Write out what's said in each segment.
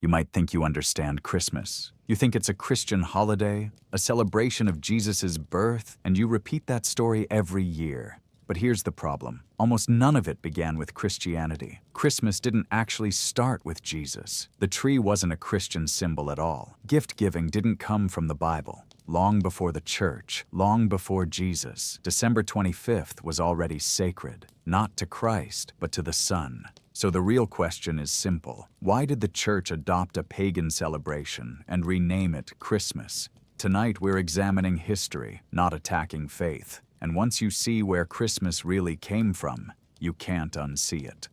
You might think you understand Christmas. You think it's a Christian holiday, a celebration of Jesus' birth, and you repeat that story every year. But here's the problem. Almost none of it began with Christianity. Christmas didn't actually start with Jesus. The tree wasn't a Christian symbol at all. Gift-giving didn't come from the Bible. Long before the church, long before Jesus, December 25th was already sacred, not to Christ, but to the sun. So the real question is simple. Why did the church adopt a pagan celebration and rename it Christmas? Tonight we're examining history, not attacking faith. And once you see where Christmas really came from, you can't unsee it.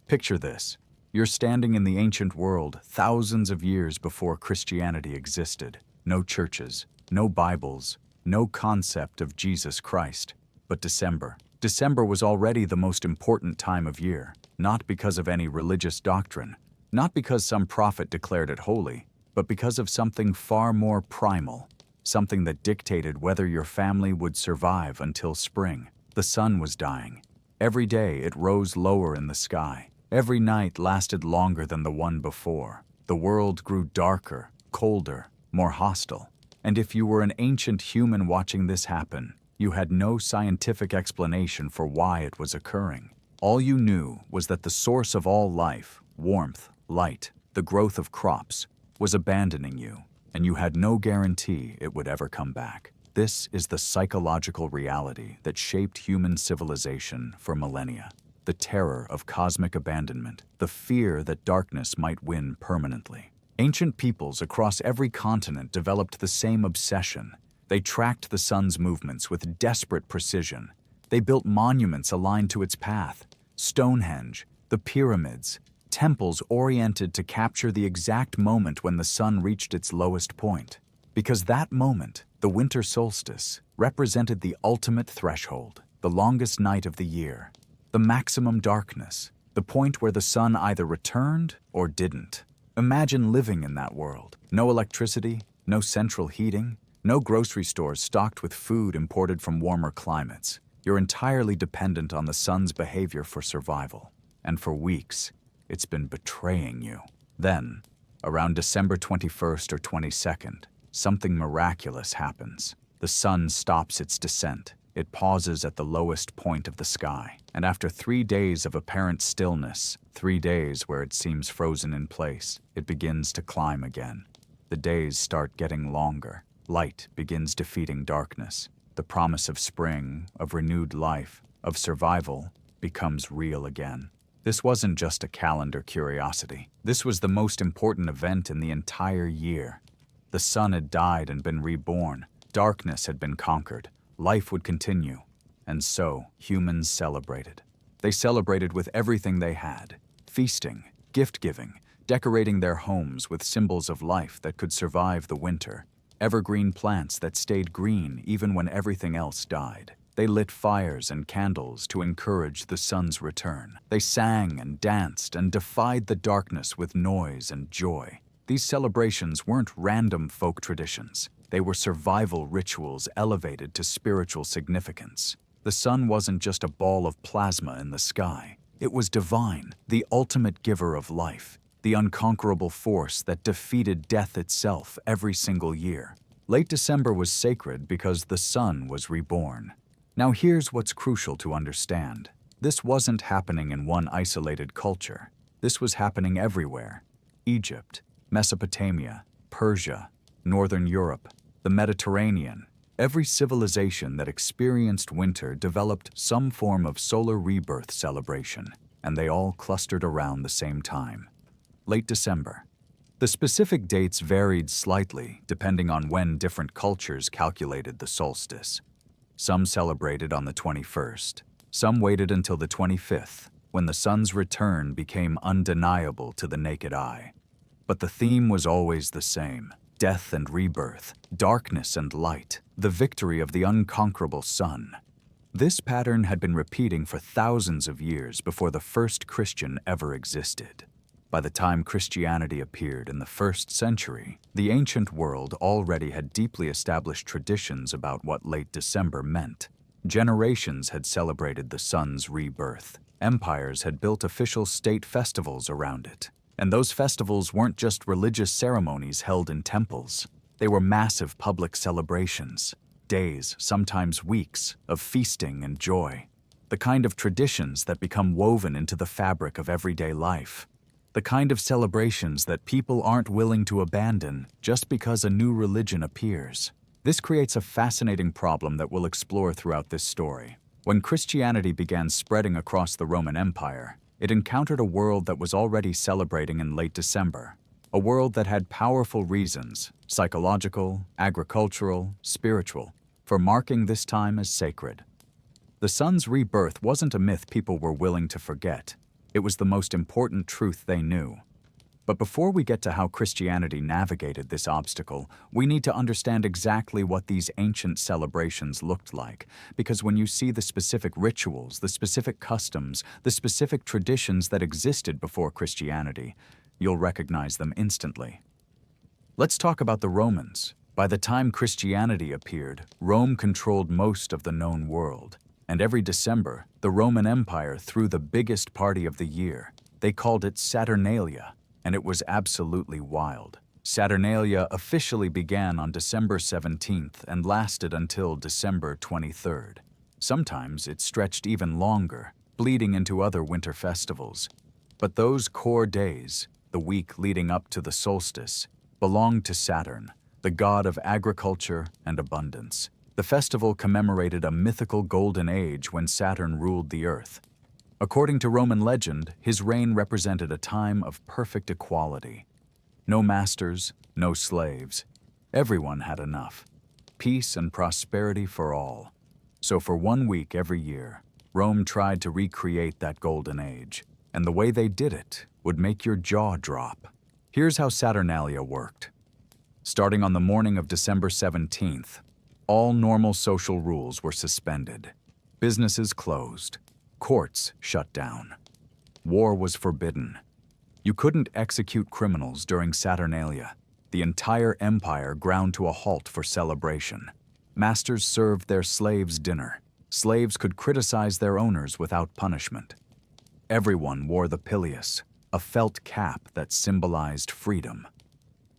Picture this. You're standing in the ancient world thousands of years before Christianity existed. No churches, no Bibles, no concept of Jesus Christ. But December. December was already the most important time of year, not because of any religious doctrine, not because some prophet declared it holy, but because of something far more primal. Something that dictated whether your family would survive until spring. The sun was dying. Every day it rose lower in the sky. Every night lasted longer than the one before. The world grew darker, colder, more hostile. And if you were an ancient human watching this happen, you had no scientific explanation for why it was occurring. All you knew was that the source of all life, warmth, light, the growth of crops, was abandoning you. And you had no guarantee it would ever come back. This is the psychological reality that shaped human civilization for millennia. The terror of cosmic abandonment, the fear that darkness might win permanently. Ancient peoples across every continent developed the same obsession. They tracked the sun's movements with desperate precision. They built monuments aligned to its path. Stonehenge, the pyramids, temples oriented to capture the exact moment when the sun reached its lowest point. Because that moment, the winter solstice, represented the ultimate threshold, the longest night of the year, the maximum darkness, the point where the sun either returned or didn't. Imagine living in that world. No electricity, no central heating, no grocery stores stocked with food imported from warmer climates. You're entirely dependent on the sun's behavior for survival. And for weeks, it's been betraying you. Then, around December 21st or 22nd, something miraculous happens. The sun stops its descent. It pauses at the lowest point of the sky. And after 3 days of apparent stillness, 3 days where it seems frozen in place, it begins to climb again. The days start getting longer. Light begins defeating darkness. The promise of spring, of renewed life, of survival, becomes real again. This wasn't just a calendar curiosity. This was the most important event in the entire year. The sun had died and been reborn. Darkness had been conquered. Life would continue. And so, humans celebrated. They celebrated with everything they had. Feasting, gift-giving, decorating their homes with symbols of life that could survive the winter. Evergreen plants that stayed green even when everything else died. They lit fires and candles to encourage the sun's return. They sang and danced and defied the darkness with noise and joy. These celebrations weren't random folk traditions. They were survival rituals elevated to spiritual significance. The sun wasn't just a ball of plasma in the sky. It was divine, the ultimate giver of life, the unconquerable force that defeated death itself every single year. Late December was sacred because the sun was reborn. Now here's what's crucial to understand. This wasn't happening in one isolated culture. This was happening everywhere. Egypt, Mesopotamia, Persia, Northern Europe, the Mediterranean. Every civilization that experienced winter developed some form of solar rebirth celebration, and they all clustered around the same time. Late December. The specific dates varied slightly depending on when different cultures calculated the solstice. Some celebrated on the 21st. Some waited until the 25th, when the sun's return became undeniable to the naked eye. But the theme was always the same: death and rebirth, darkness and light, the victory of the unconquerable sun. This pattern had been repeating for thousands of years before the first Christian ever existed. By the time Christianity appeared in the 1st century, the ancient world already had deeply established traditions about what late December meant. Generations had celebrated the sun's rebirth. Empires had built official state festivals around it. And those festivals weren't just religious ceremonies held in temples. They were massive public celebrations, days, sometimes weeks, of feasting and joy. The kind of traditions that become woven into the fabric of everyday life. The kind of celebrations that people aren't willing to abandon just because a new religion appears. This creates a fascinating problem that we'll explore throughout this story. When Christianity began spreading across the Roman Empire, it encountered a world that was already celebrating in late December. A world that had powerful reasons, psychological, agricultural, spiritual, for marking this time as sacred. The sun's rebirth wasn't a myth people were willing to forget. It was the most important truth they knew. But before we get to how Christianity navigated this obstacle, we need to understand exactly what these ancient celebrations looked like. Because when you see the specific rituals, the specific customs, the specific traditions that existed before Christianity, you'll recognize them instantly. Let's talk about the Romans. By the time Christianity appeared, Rome controlled most of the known world. And every December, the Roman Empire threw the biggest party of the year. They called it Saturnalia, and it was absolutely wild. Saturnalia officially began on December 17th and lasted until December 23rd. Sometimes it stretched even longer, bleeding into other winter festivals. But those core days, the week leading up to the solstice, belonged to Saturn, the god of agriculture and abundance. The festival commemorated a mythical golden age when Saturn ruled the Earth. According to Roman legend, his reign represented a time of perfect equality. No masters, no slaves. Everyone had enough. Peace and prosperity for all. So for 1 week every year, Rome tried to recreate that golden age. And the way they did it would make your jaw drop. Here's how Saturnalia worked. Starting on the morning of December 17th, all normal social rules were suspended. Businesses closed. Courts shut down. War was forbidden. You couldn't execute criminals during Saturnalia. The entire empire ground to a halt for celebration. Masters served their slaves dinner. Slaves could criticize their owners without punishment. Everyone wore the pileus, a felt cap that symbolized freedom.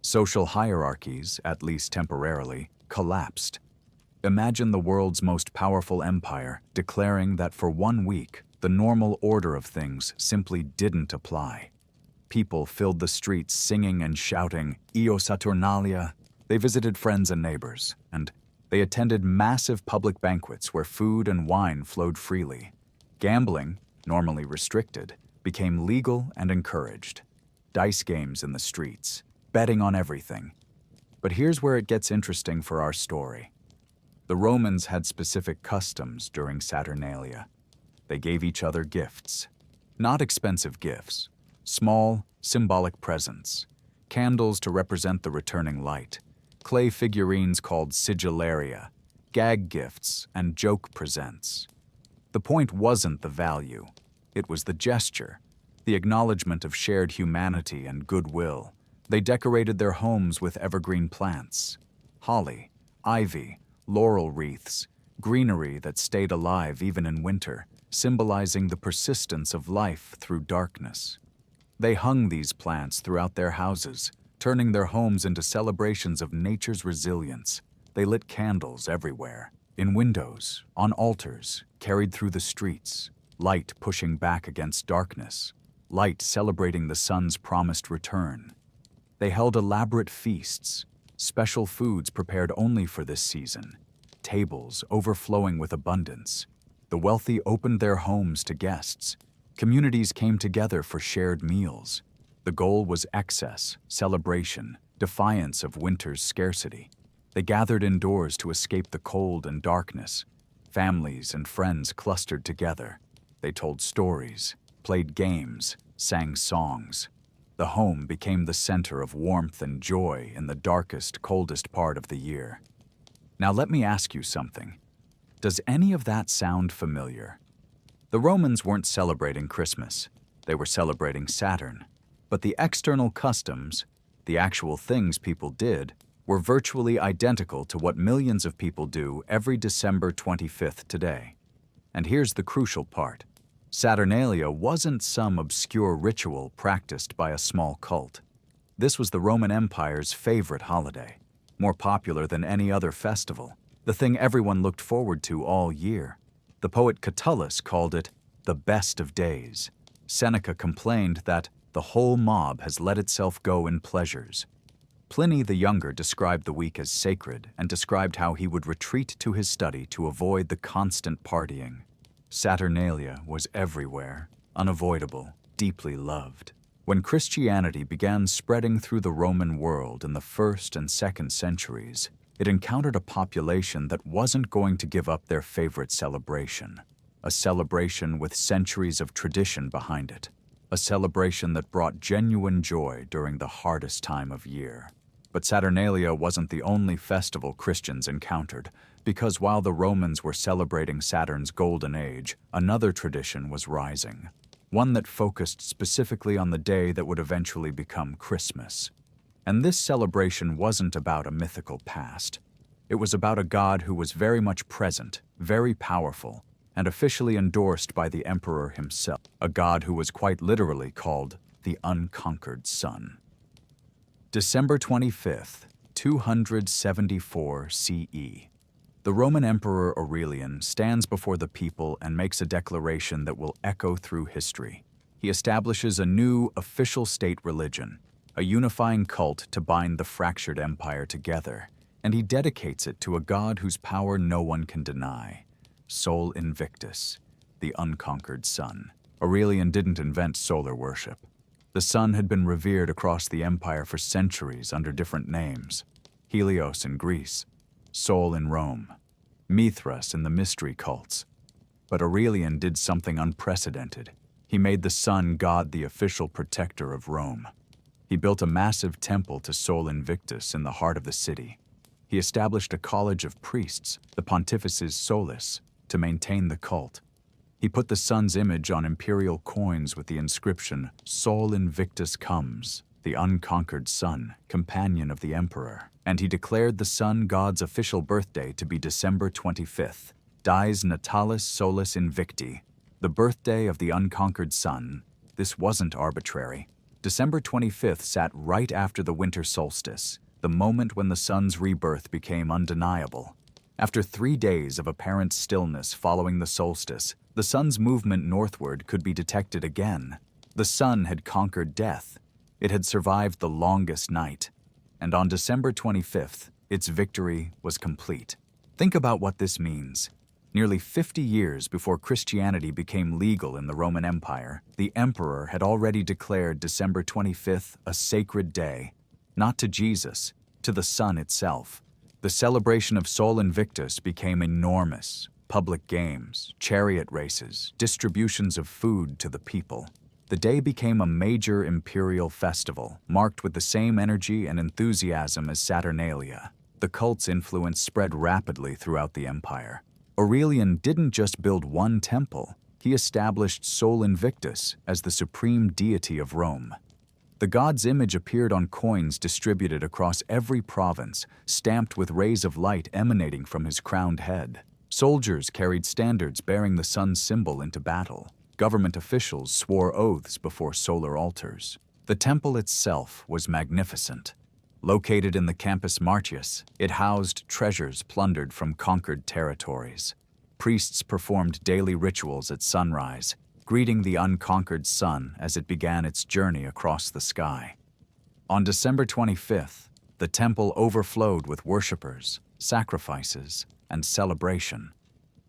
Social hierarchies, at least temporarily, collapsed. Imagine the world's most powerful empire declaring that for 1 week, the normal order of things simply didn't apply. People filled the streets singing and shouting, "Io Saturnalia." They visited friends and neighbors, and they attended massive public banquets where food and wine flowed freely. Gambling, normally restricted, became legal and encouraged. Dice games in the streets, betting on everything. But here's where it gets interesting for our story. The Romans had specific customs during Saturnalia. They gave each other gifts. Not expensive gifts. Small, symbolic presents. Candles to represent the returning light. Clay figurines called sigillaria. Gag gifts and joke presents. The point wasn't the value. It was the gesture. The acknowledgement of shared humanity and goodwill. They decorated their homes with evergreen plants. Holly, ivy, laurel wreaths, greenery that stayed alive even in winter, symbolizing the persistence of life through darkness. They hung these plants throughout their houses, turning their homes into celebrations of nature's resilience. They lit candles everywhere, in windows, on altars, carried through the streets, light pushing back against darkness, light celebrating the sun's promised return. They held elaborate feasts, special foods prepared only for this season, tables overflowing with abundance. The wealthy opened their homes to guests. Communities came together for shared meals. The goal was excess, celebration, defiance of winter's scarcity. They gathered indoors to escape the cold and darkness. Families and friends clustered together. They told stories, played games, sang songs. The home became the center of warmth and joy in the darkest, coldest part of the year. Now let me ask you something. Does any of that sound familiar? The Romans weren't celebrating Christmas. They were celebrating Saturn. But the external customs, the actual things people did, were virtually identical to what millions of people do every December 25th today. And here's the crucial part. Saturnalia wasn't some obscure ritual practiced by a small cult. This was the Roman Empire's favorite holiday, more popular than any other festival, the thing everyone looked forward to all year. The poet Catullus called it the best of days. Seneca complained that the whole mob has let itself go in pleasures. Pliny the Younger described the week as sacred and described how he would retreat to his study to avoid the constant partying. Saturnalia was everywhere, unavoidable, deeply loved. When Christianity began spreading through the Roman world in the 1st and 2nd centuries, it encountered a population that wasn't going to give up their favorite celebration, a celebration with centuries of tradition behind it, a celebration that brought genuine joy during the hardest time of year. But Saturnalia wasn't the only festival Christians encountered, because while the Romans were celebrating Saturn's golden age, another tradition was rising, one that focused specifically on the day that would eventually become Christmas. And this celebration wasn't about a mythical past. It was about a god who was very much present, very powerful, and officially endorsed by the emperor himself, a god who was quite literally called the Unconquered Sun. December 25th, 274 CE. The Roman Emperor Aurelian stands before the people and makes a declaration that will echo through history. He establishes a new official state religion, a unifying cult to bind the fractured empire together, and he dedicates it to a god whose power no one can deny, Sol Invictus, the unconquered sun. Aurelian didn't invent solar worship. The sun had been revered across the empire for centuries under different names: Helios in Greece, Sol in Rome, Mithras in the mystery cults. But Aurelian did something unprecedented. He made the sun god the official protector of Rome. He built a massive temple to Sol Invictus in the heart of the city. He established a college of priests, the Pontifices Solis, to maintain the cult. He put the sun's image on imperial coins with the inscription, Sol Invictus comes, the unconquered sun, companion of the emperor. And he declared the sun god's official birthday to be December 25th, Dies Natalis Solis Invicti, the birthday of the unconquered sun. This wasn't arbitrary. December 25th sat right after the winter solstice, the moment when the sun's rebirth became undeniable. After 3 days of apparent stillness following the solstice, the sun's movement northward could be detected again. The sun had conquered death. It had survived the longest night. And on December 25th, its victory was complete. Think about what this means. Nearly 50 years before Christianity became legal in the Roman Empire, the emperor had already declared December 25th a sacred day, not to Jesus, to the sun itself. The celebration of Sol Invictus became enormous. Public games, chariot races, distributions of food to the people. The day became a major imperial festival, marked with the same energy and enthusiasm as Saturnalia. The cult's influence spread rapidly throughout the empire. Aurelian didn't just build one temple, he established Sol Invictus as the supreme deity of Rome. The god's image appeared on coins distributed across every province, stamped with rays of light emanating from his crowned head. Soldiers carried standards bearing the sun's symbol into battle. Government officials swore oaths before solar altars. The temple itself was magnificent. Located in the Campus Martius, it housed treasures plundered from conquered territories. Priests performed daily rituals at sunrise, greeting the unconquered sun as it began its journey across the sky. On December 25th, the temple overflowed with worshippers, sacrifices, and celebration.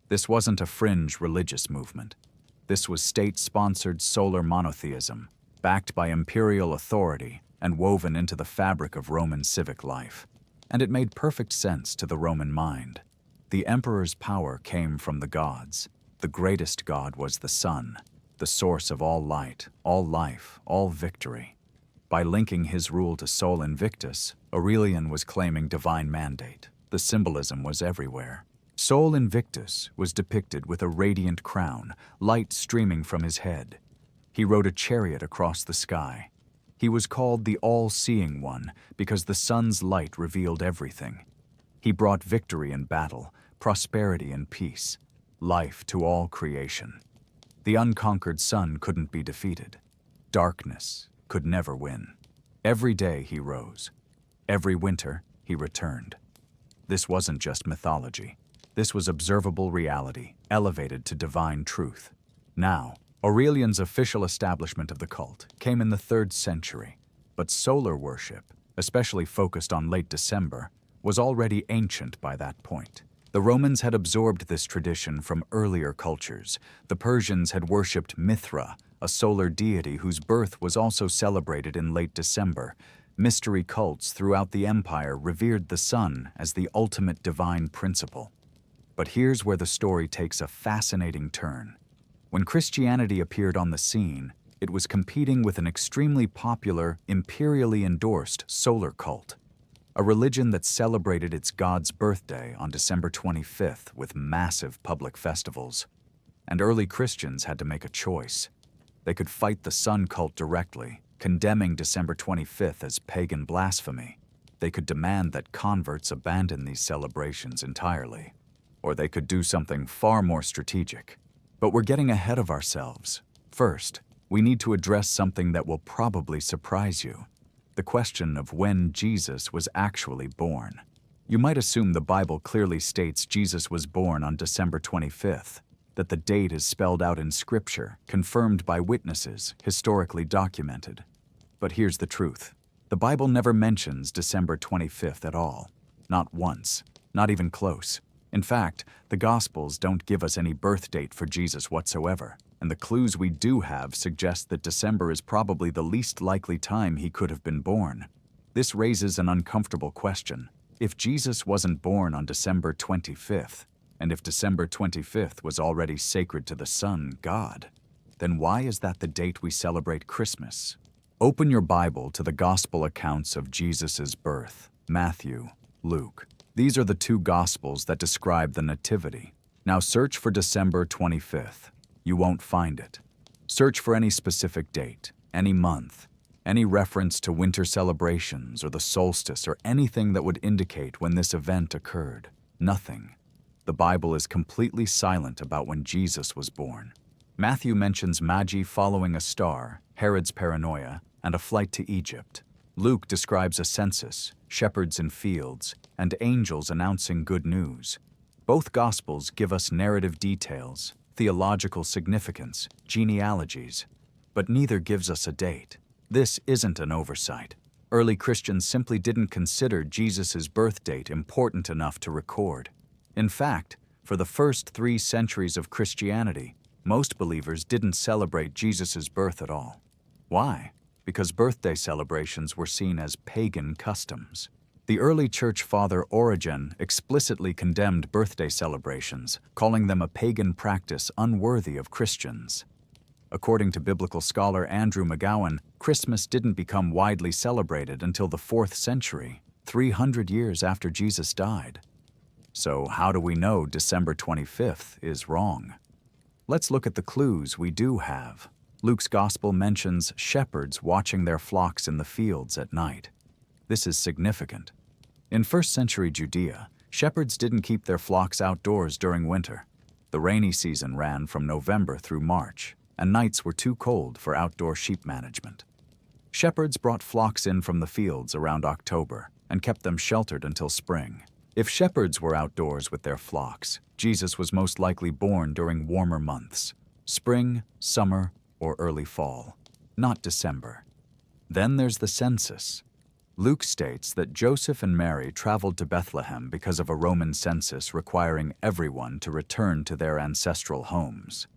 This wasn't a fringe religious movement. This was state-sponsored solar monotheism, backed by imperial authority and woven into the fabric of Roman civic life. And it made perfect sense to the Roman mind. The emperor's power came from the gods. The greatest god was the sun, the source of all light, all life, all victory. By linking his rule to Sol Invictus, Aurelian was claiming divine mandate. The symbolism was everywhere. Sol Invictus was depicted with a radiant crown, light streaming from his head. He rode a chariot across the sky. He was called the All-Seeing One because the sun's light revealed everything. He brought victory in battle, prosperity and peace, life to all creation. The unconquered sun couldn't be defeated. Darkness could never win. Every day he rose. Every winter he returned. This wasn't just mythology. This was observable reality, elevated to divine truth. Now, Aurelian's official establishment of the cult came in the 3rd century, but solar worship, especially focused on late December, was already ancient by that point. The Romans had absorbed this tradition from earlier cultures. The Persians had worshipped Mithra, a solar deity whose birth was also celebrated in late December. Mystery cults throughout the empire revered the sun as the ultimate divine principle. But here's where the story takes a fascinating turn. When Christianity appeared on the scene, it was competing with an extremely popular, imperially endorsed solar cult, a religion that celebrated its god's birthday on December 25th with massive public festivals. And early Christians had to make a choice. They could fight the sun cult directly, condemning December 25th as pagan blasphemy. They could demand that converts abandon these celebrations entirely. Or they could do something far more strategic. But we're getting ahead of ourselves. First, we need to address something that will probably surprise you: the question of when Jesus was actually born. You might assume the Bible clearly states Jesus was born on December 25th, that the date is spelled out in Scripture, confirmed by witnesses, historically documented. But here's the truth. The Bible never mentions December 25th at all. Not once. Not even close. In fact, the Gospels don't give us any birth date for Jesus whatsoever, and the clues we do have suggest that December is probably the least likely time he could have been born. This raises an uncomfortable question. If Jesus wasn't born on December 25th, and if December 25th was already sacred to the sun, God, then why is that the date we celebrate Christmas? Open your Bible to the Gospel accounts of Jesus' birth, Matthew, Luke. These are the 2 Gospels that describe the Nativity. Now search for December 25th. You won't find it. Search for any specific date, any month, any reference to winter celebrations or the solstice or anything that would indicate when this event occurred. Nothing. The Bible is completely silent about when Jesus was born. Matthew mentions Magi following a star, Herod's paranoia, and a flight to Egypt. Luke describes a census, shepherds in fields, and angels announcing good news. Both Gospels give us narrative details, theological significance, genealogies, but neither gives us a date. This isn't an oversight. Early Christians simply didn't consider Jesus' birth date important enough to record. In fact, for the first 3 centuries of Christianity, most believers didn't celebrate Jesus' birth at all. Why? Because birthday celebrations were seen as pagan customs. The early church father Origen explicitly condemned birthday celebrations, calling them a pagan practice unworthy of Christians. According to biblical scholar Andrew McGowan, Christmas didn't become widely celebrated until the 4th century, 300 years after Jesus died. So how do we know December 25th is wrong? Let's look at the clues we do have. Luke's Gospel mentions shepherds watching their flocks in the fields at night. This is significant. In 1st century Judea, shepherds didn't keep their flocks outdoors during winter. The rainy season ran from November through March, and nights were too cold for outdoor sheep management. Shepherds brought flocks in from the fields around October and kept them sheltered until spring. If shepherds were outdoors with their flocks, Jesus was most likely born during warmer months, spring, summer, or early fall, not December. Then there's the census. Luke states that Joseph and Mary traveled to Bethlehem because of a Roman census requiring everyone to return to their ancestral homes.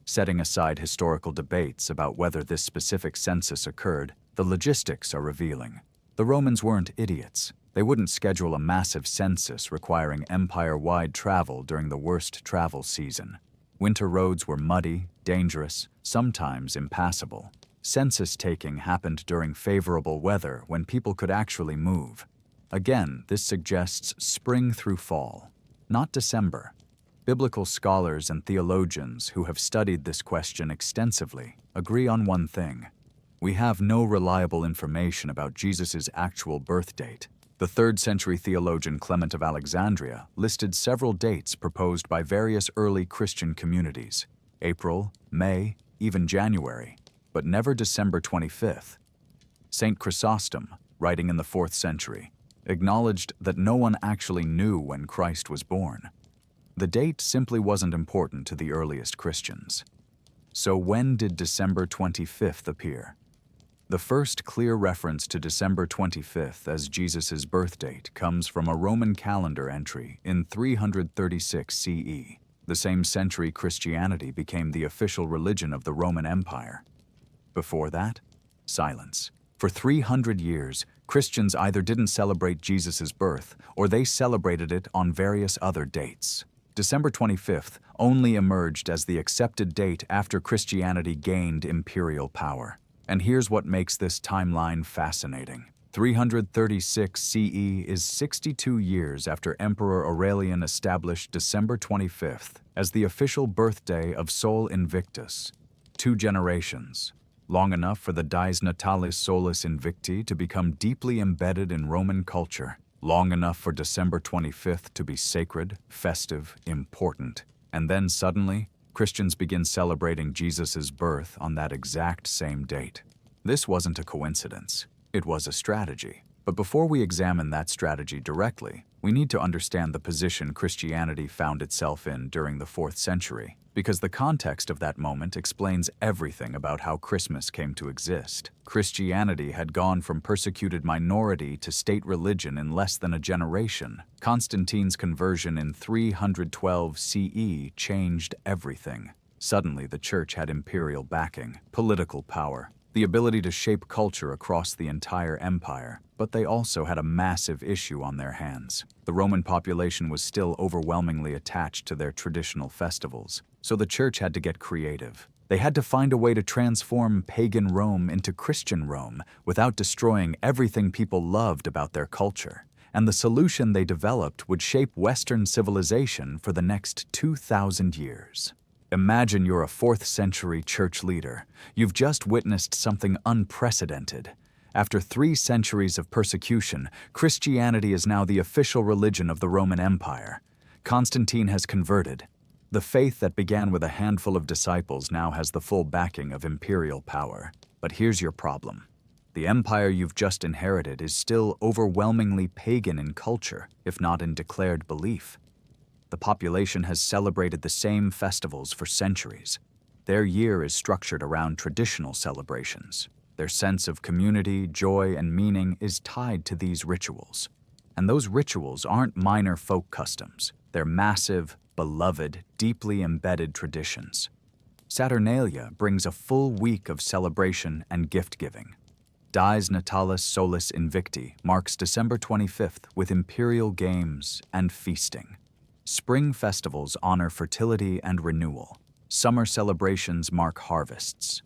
Setting aside historical debates about whether this specific census occurred, the logistics are revealing. The Romans weren't idiots. They wouldn't schedule a massive census requiring empire-wide travel during the worst travel season. Winter roads were muddy, dangerous, sometimes impassable. Census taking happened during favorable weather when people could actually move. Again, this suggests spring through fall, not December. Biblical scholars and theologians who have studied this question extensively agree on one thing. We have no reliable information about Jesus' actual birth date. The 3rd century theologian Clement of Alexandria listed several dates proposed by various early Christian communities. April, May, even January, but never December 25th. Saint Chrysostom, writing in the 4th century, acknowledged that no one actually knew when Christ was born. The date simply wasn't important to the earliest Christians. So when did December 25th appear? The first clear reference to December 25th as Jesus' birth date comes from a Roman calendar entry in 336 CE, the same century Christianity became the official religion of the Roman Empire. Before that, silence. For 300 years, Christians either didn't celebrate Jesus' birth or they celebrated it on various other dates. December 25th only emerged as the accepted date after Christianity gained imperial power. And here's what makes this timeline fascinating. 336 CE is 62 years after Emperor Aurelian established December 25th as the official birthday of Sol Invictus. 2 generations, long enough for the Dies Natalis Solis Invicti to become deeply embedded in Roman culture, long enough for December 25th to be sacred, festive, important. And then suddenly, Christians begin celebrating Jesus' birth on that exact same date. This wasn't a coincidence. It was a strategy. But before we examine that strategy directly, we need to understand the position Christianity found itself in during the 4th century, because the context of that moment explains everything about how Christmas came to exist. Christianity had gone from persecuted minority to state religion in less than a generation. Constantine's conversion in 312 CE changed everything. Suddenly, the church had imperial backing, political power, the ability to shape culture across the entire empire, but they also had a massive issue on their hands. The Roman population was still overwhelmingly attached to their traditional festivals, so the church had to get creative. They had to find a way to transform pagan Rome into Christian Rome without destroying everything people loved about their culture. And the solution they developed would shape Western civilization for the next 2,000 years. Imagine you're a 4th century church leader. You've just witnessed something unprecedented. After 3 centuries of persecution, Christianity is now the official religion of the Roman Empire. Constantine has converted. The faith that began with a handful of disciples now has the full backing of imperial power. But here's your problem. The empire you've just inherited is still overwhelmingly pagan in culture, if not in declared belief. The population has celebrated the same festivals for centuries. Their year is structured around traditional celebrations. Their sense of community, joy, and meaning is tied to these rituals. And those rituals aren't minor folk customs. They're massive, beloved, deeply embedded traditions. Saturnalia brings a full week of celebration and gift-giving. Dies Natalis Solis Invicti marks December 25th with imperial games and feasting. Spring festivals honor fertility and renewal. Summer celebrations mark harvests.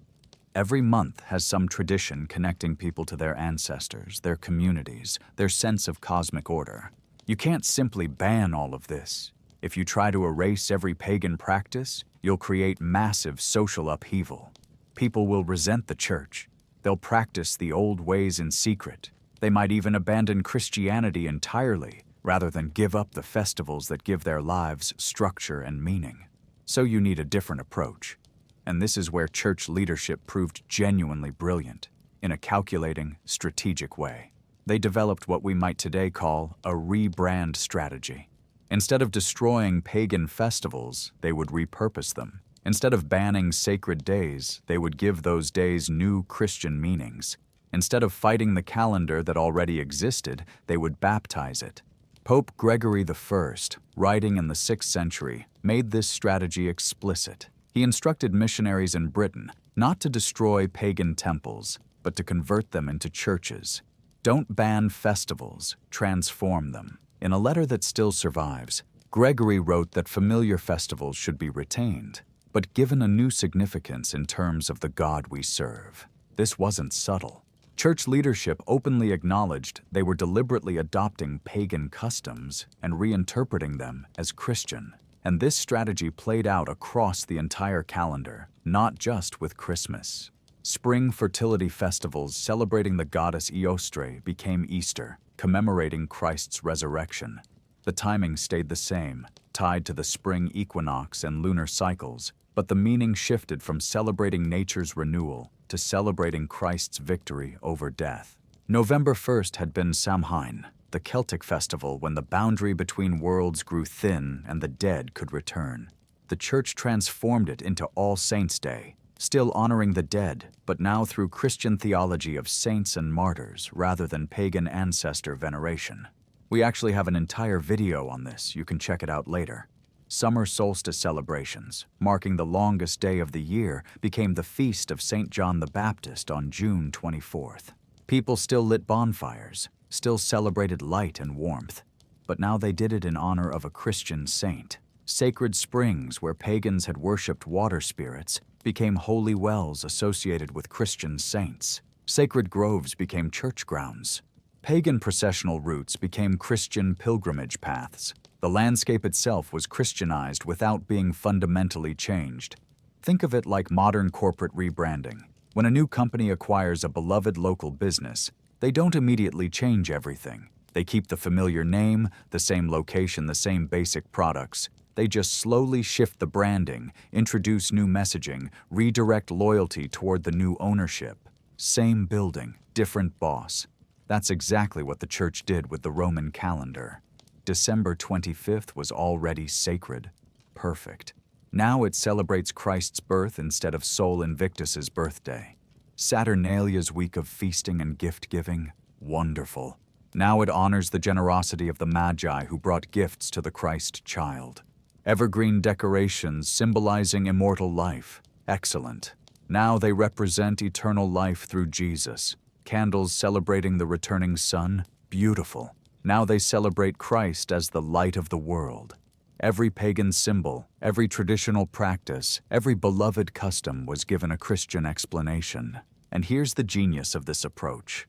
Every month has some tradition connecting people to their ancestors, their communities, their sense of cosmic order. You can't simply ban all of this. If you try to erase every pagan practice, you'll create massive social upheaval. People will resent the church. They'll practice the old ways in secret. They might even abandon Christianity entirely, rather than give up the festivals that give their lives structure and meaning. So you need a different approach. And this is where church leadership proved genuinely brilliant, in a calculating, strategic way. They developed what we might today call a rebrand strategy. Instead of destroying pagan festivals, they would repurpose them. Instead of banning sacred days, they would give those days new Christian meanings. Instead of fighting the calendar that already existed, they would baptize it. Pope Gregory I, writing in the 6th century, made this strategy explicit. He instructed missionaries in Britain not to destroy pagan temples, but to convert them into churches. Don't ban festivals, transform them. In a letter that still survives, Gregory wrote that familiar festivals should be retained, but given a new significance in terms of the God we serve. This wasn't subtle. Church leadership openly acknowledged they were deliberately adopting pagan customs and reinterpreting them as Christian. And this strategy played out across the entire calendar, not just with Christmas. Spring fertility festivals celebrating the goddess Eostre became Easter, commemorating Christ's resurrection. The timing stayed the same, tied to the spring equinox and lunar cycles, But the meaning shifted from celebrating nature's renewal to celebrating Christ's victory over death. November 1st had been Samhain, the Celtic festival when the boundary between worlds grew thin and the dead could return. The Church transformed it into All Saints' Day, still honoring the dead, but now through Christian theology of saints and martyrs rather than pagan ancestor veneration. We actually have an entire video on this, you can check it out later. Summer solstice celebrations, marking the longest day of the year, became the feast of St. John the Baptist on June 24th. People still lit bonfires, still celebrated light and warmth, but now they did it in honor of a Christian saint. Sacred springs where pagans had worshipped water spirits became holy wells associated with Christian saints. Sacred groves became church grounds. Pagan processional routes became Christian pilgrimage paths. The landscape itself was Christianized without being fundamentally changed. Think of it like modern corporate rebranding. When a new company acquires a beloved local business, they don't immediately change everything. They keep the familiar name, the same location, the same basic products. They just slowly shift the branding, introduce new messaging, redirect loyalty toward the new ownership. Same building, different boss. That's exactly what the Church did with the Roman calendar. December 25th was already sacred, perfect. Now it celebrates Christ's birth instead of Sol Invictus's birthday. Saturnalia's week of feasting and gift-giving, wonderful. Now it honors the generosity of the Magi who brought gifts to the Christ child. Evergreen decorations symbolizing immortal life, excellent. Now they represent eternal life through Jesus. Candles celebrating the returning sun, beautiful. Now they celebrate Christ as the light of the world. Every pagan symbol, every traditional practice, every beloved custom was given a Christian explanation. And here's the genius of this approach.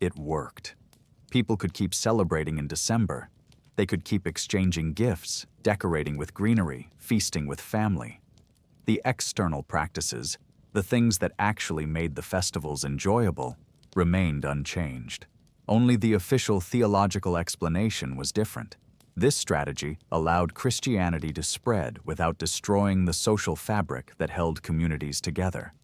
It worked. People could keep celebrating in December. They could keep exchanging gifts, decorating with greenery, feasting with family. The external practices, the things that actually made the festivals enjoyable, remained unchanged. Only the official theological explanation was different. This strategy allowed Christianity to spread without destroying the social fabric that held communities together.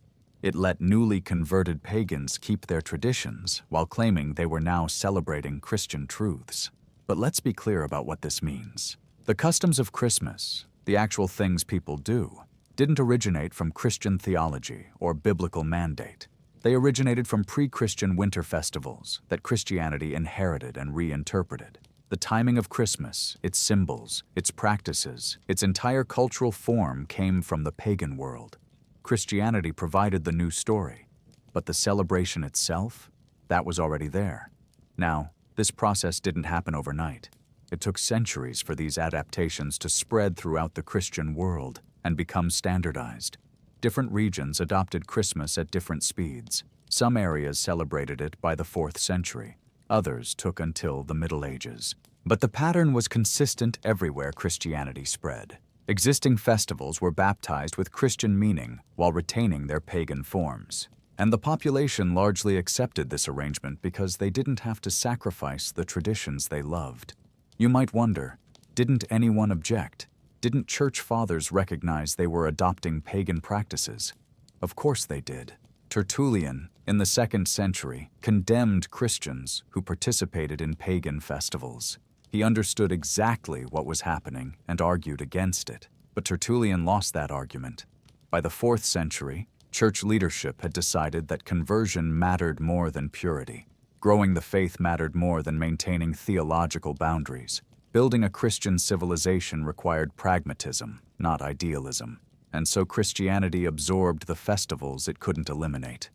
It let newly converted pagans keep their traditions while claiming they were now celebrating Christian truths. But let's be clear about what this means. The customs of Christmas, the actual things people do, didn't originate from Christian theology or biblical mandate. They originated from pre-Christian winter festivals that Christianity inherited and reinterpreted. The timing of Christmas, its symbols, its practices, its entire cultural form came from the pagan world. Christianity provided the new story, but the celebration itself, that was already there. Now, this process didn't happen overnight. It took centuries for these adaptations to spread throughout the Christian world and become standardized. Different regions adopted Christmas at different speeds. Some areas celebrated it by the 4th century. Others took until the Middle Ages. But the pattern was consistent everywhere Christianity spread. Existing festivals were baptized with Christian meaning while retaining their pagan forms. And the population largely accepted this arrangement because they didn't have to sacrifice the traditions they loved. You might wonder, didn't anyone object? Didn't church fathers recognize they were adopting pagan practices? Of course they did. Tertullian, in the 2nd century, condemned Christians who participated in pagan festivals. He understood exactly what was happening and argued against it. But Tertullian lost that argument. By the 4th century, church leadership had decided that conversion mattered more than purity. Growing the faith mattered more than maintaining theological boundaries. Building a Christian civilization required pragmatism, not idealism. And so Christianity absorbed the festivals it couldn't eliminate.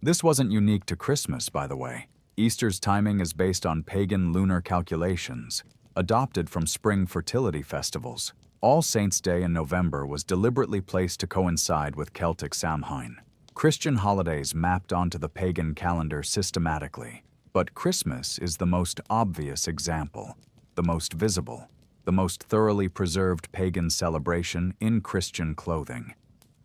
This wasn't unique to Christmas, by the way. Easter's timing is based on pagan lunar calculations, adopted from spring fertility festivals. All Saints' Day in November was deliberately placed to coincide with Celtic Samhain. Christian holidays mapped onto the pagan calendar systematically. But Christmas is the most obvious example, the most visible, the most thoroughly preserved pagan celebration in Christian clothing.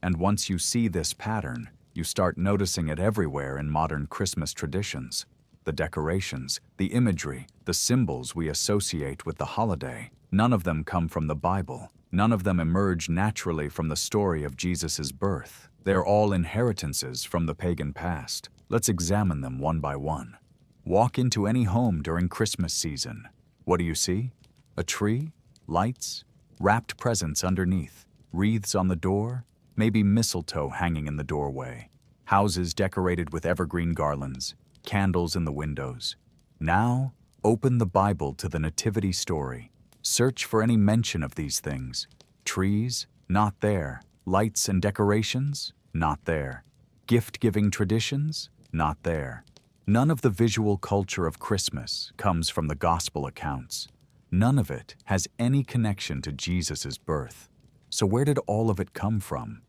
And once you see this pattern, you start noticing it everywhere in modern Christmas traditions. The decorations, the imagery, the symbols we associate with the holiday, none of them come from the Bible. None of them emerge naturally from the story of Jesus' birth. They are all inheritances from the pagan past. Let's examine them one by one. Walk into any home during Christmas season. What do you see? A tree? Lights? Wrapped presents underneath? Wreaths on the door? Maybe mistletoe hanging in the doorway? Houses decorated with evergreen garlands? Candles in the windows? Now, open the Bible to the Nativity story. Search for any mention of these things. Trees? Not there. Lights and decorations? Not there. Gift-giving traditions? Not there. None of the visual culture of Christmas comes from the gospel accounts. None of it has any connection to Jesus' birth. So where did all of it come from?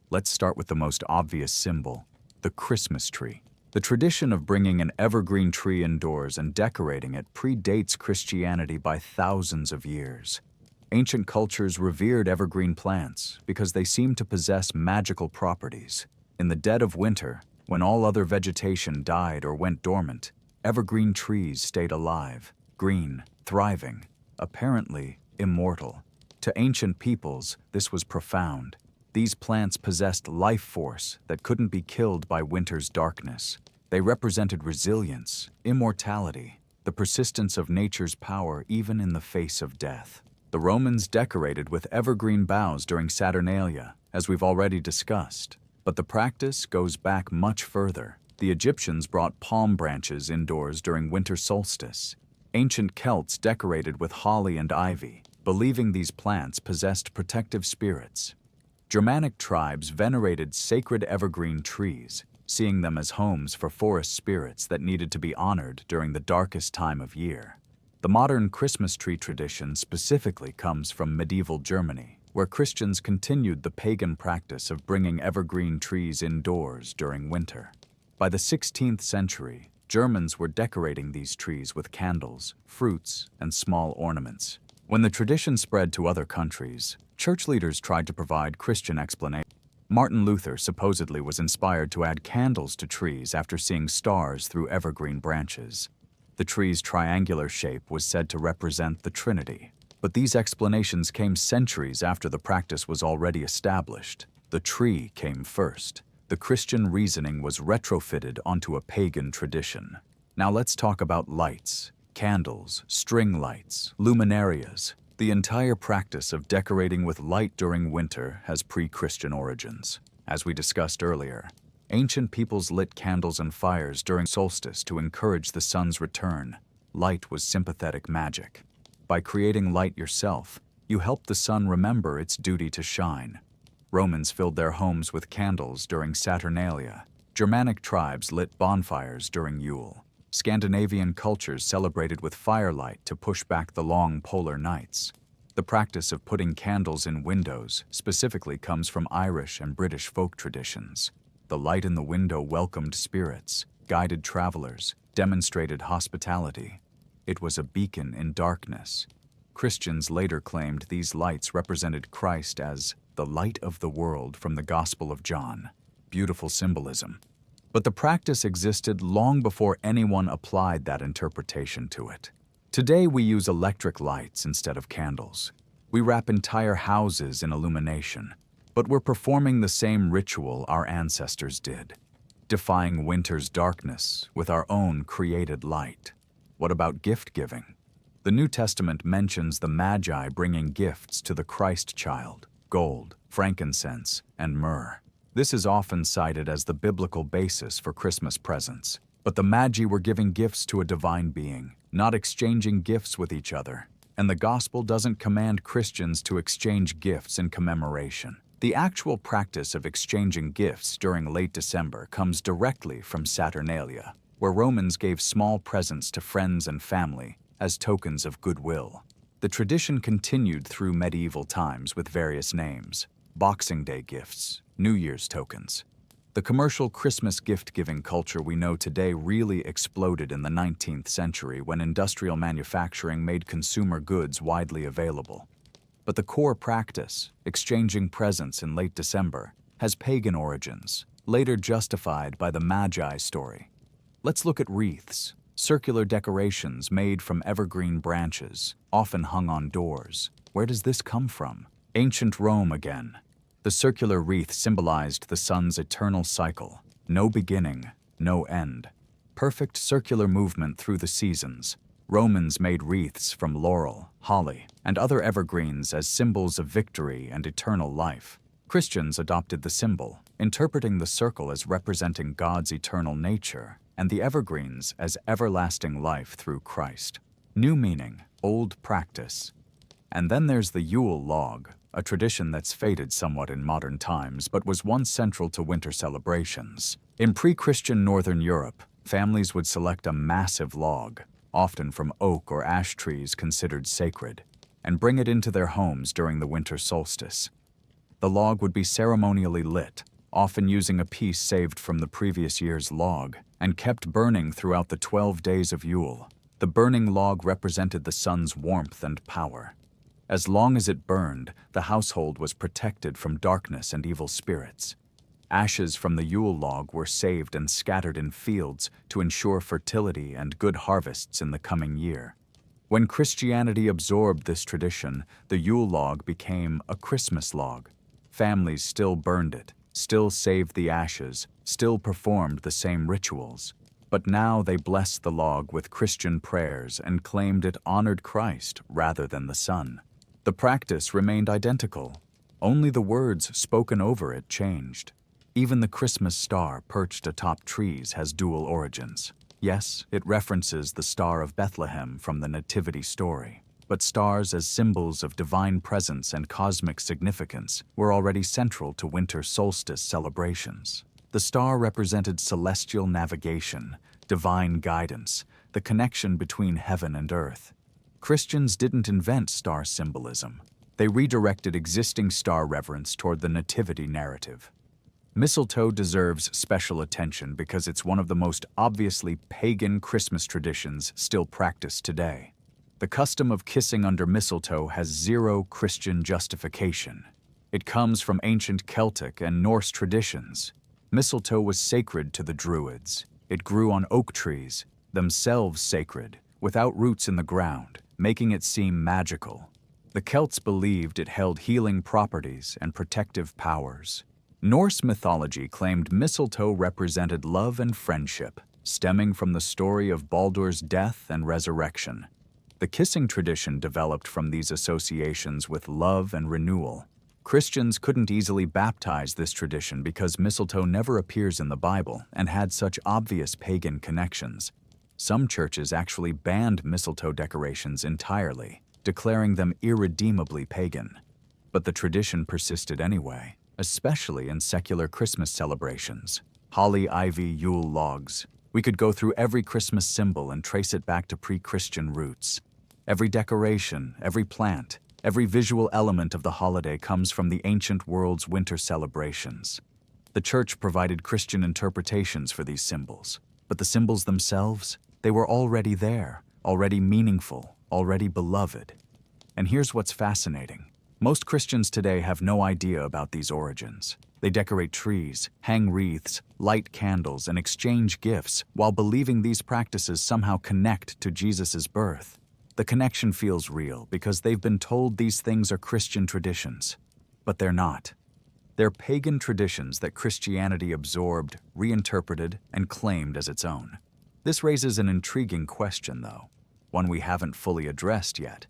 Let's start with the most obvious symbol, the Christmas tree. The tradition of bringing an evergreen tree indoors and decorating it predates Christianity by thousands of years. Ancient cultures revered evergreen plants because they seemed to possess magical properties. In the dead of winter, when all other vegetation died or went dormant, evergreen trees stayed alive, green, thriving, apparently immortal. To ancient peoples, this was profound. These plants possessed life force that couldn't be killed by winter's darkness. They represented resilience, immortality, the persistence of nature's power even in the face of death. The Romans decorated with evergreen boughs during Saturnalia, as we've already discussed. But the practice goes back much further. The Egyptians brought palm branches indoors during winter solstice. Ancient Celts decorated with holly and ivy, believing these plants possessed protective spirits. Germanic tribes venerated sacred evergreen trees, seeing them as homes for forest spirits that needed to be honored during the darkest time of year. The modern Christmas tree tradition specifically comes from medieval Germany, where Christians continued the pagan practice of bringing evergreen trees indoors during winter. By the 16th century, Germans were decorating these trees with candles, fruits, and small ornaments. When the tradition spread to other countries, church leaders tried to provide Christian explanations. Martin Luther supposedly was inspired to add candles to trees after seeing stars through evergreen branches. The tree's triangular shape was said to represent the Trinity. But these explanations came centuries after the practice was already established. The tree came first. The Christian reasoning was retrofitted onto a pagan tradition. Now let's talk about lights, candles, string lights, luminarias. The entire practice of decorating with light during winter has pre-Christian origins. As we discussed earlier, ancient peoples lit candles and fires during solstice to encourage the sun's return. Light was sympathetic magic. By creating light yourself, you help the sun remember its duty to shine. Romans filled their homes with candles during Saturnalia. Germanic tribes lit bonfires during Yule. Scandinavian cultures celebrated with firelight to push back the long polar nights. The practice of putting candles in windows specifically comes from Irish and British folk traditions. The light in the window welcomed spirits, guided travelers, demonstrated hospitality. It was a beacon in darkness. Christians later claimed these lights represented Christ as the light of the world from the Gospel of John. Beautiful symbolism. But the practice existed long before anyone applied that interpretation to it. Today we use electric lights instead of candles. We wrap entire houses in illumination, but we're performing the same ritual our ancestors did, defying winter's darkness with our own created light. What about gift giving? The New Testament mentions the Magi bringing gifts to the Christ child: gold, frankincense, and myrrh. This is often cited as the biblical basis for Christmas presents. But the Magi were giving gifts to a divine being, not exchanging gifts with each other. And the gospel doesn't command Christians to exchange gifts in commemoration. The actual practice of exchanging gifts during late December comes directly from Saturnalia, where Romans gave small presents to friends and family as tokens of goodwill. The tradition continued through medieval times with various names: Boxing Day gifts, New Year's tokens. The commercial Christmas gift-giving culture we know today really exploded in the 19th century when industrial manufacturing made consumer goods widely available. But the core practice, exchanging presents in late December, has pagan origins, later justified by the Magi story. Let's look at wreaths, circular decorations made from evergreen branches, often hung on doors. Where does this come from? Ancient Rome again. The circular wreath symbolized the sun's eternal cycle. No beginning, no end. Perfect circular movement through the seasons. Romans made wreaths from laurel, holly, and other evergreens as symbols of victory and eternal life. Christians adopted the symbol, interpreting the circle as representing God's eternal nature and the evergreens as everlasting life through Christ. New meaning, old practice. And then there's the Yule log, a tradition that's faded somewhat in modern times but was once central to winter celebrations. In pre-Christian Northern Europe, families would select a massive log, often from oak or ash trees considered sacred, and bring it into their homes during the winter solstice. The log would be ceremonially lit, often using a piece saved from the previous year's log, and kept burning throughout the 12 days of Yule. The burning log represented the sun's warmth and power. As long as it burned, the household was protected from darkness and evil spirits. Ashes from the Yule log were saved and scattered in fields to ensure fertility and good harvests in the coming year. When Christianity absorbed this tradition, the Yule log became a Christmas log. Families still burned it, still saved the ashes, still performed the same rituals. But now they blessed the log with Christian prayers and claimed it honored Christ rather than the sun. The practice remained identical. Only the words spoken over it changed. Even the Christmas star perched atop trees has dual origins. Yes, it references the Star of Bethlehem from the Nativity story, but stars as symbols of divine presence and cosmic significance were already central to winter solstice celebrations. The star represented celestial navigation, divine guidance, the connection between heaven and earth. Christians didn't invent star symbolism. They redirected existing star reverence toward the Nativity narrative. Mistletoe deserves special attention because it's one of the most obviously pagan Christmas traditions still practiced today. The custom of kissing under mistletoe has zero Christian justification. It comes from ancient Celtic and Norse traditions. Mistletoe was sacred to the Druids. It grew on oak trees, themselves sacred, without roots in the ground, making it seem magical. The Celts believed it held healing properties and protective powers. Norse mythology claimed mistletoe represented love and friendship, stemming from the story of Baldur's death and resurrection. The kissing tradition developed from these associations with love and renewal. Christians couldn't easily baptize this tradition because mistletoe never appears in the Bible and had such obvious pagan connections. Some churches actually banned mistletoe decorations entirely, declaring them irredeemably pagan. But the tradition persisted anyway, especially in secular Christmas celebrations. Holly, ivy, Yule logs. We could go through every Christmas symbol and trace it back to pre-Christian roots. Every decoration, every plant, every visual element of the holiday comes from the ancient world's winter celebrations. The church provided Christian interpretations for these symbols, but the symbols themselves, they were already there, already meaningful, already beloved. And here's what's fascinating. Most Christians today have no idea about these origins. They decorate trees, hang wreaths, light candles, and exchange gifts while believing these practices somehow connect to Jesus' birth. The connection feels real because they've been told these things are Christian traditions. But they're not. They're pagan traditions that Christianity absorbed, reinterpreted, and claimed as its own. This raises an intriguing question, though, one we haven't fully addressed yet.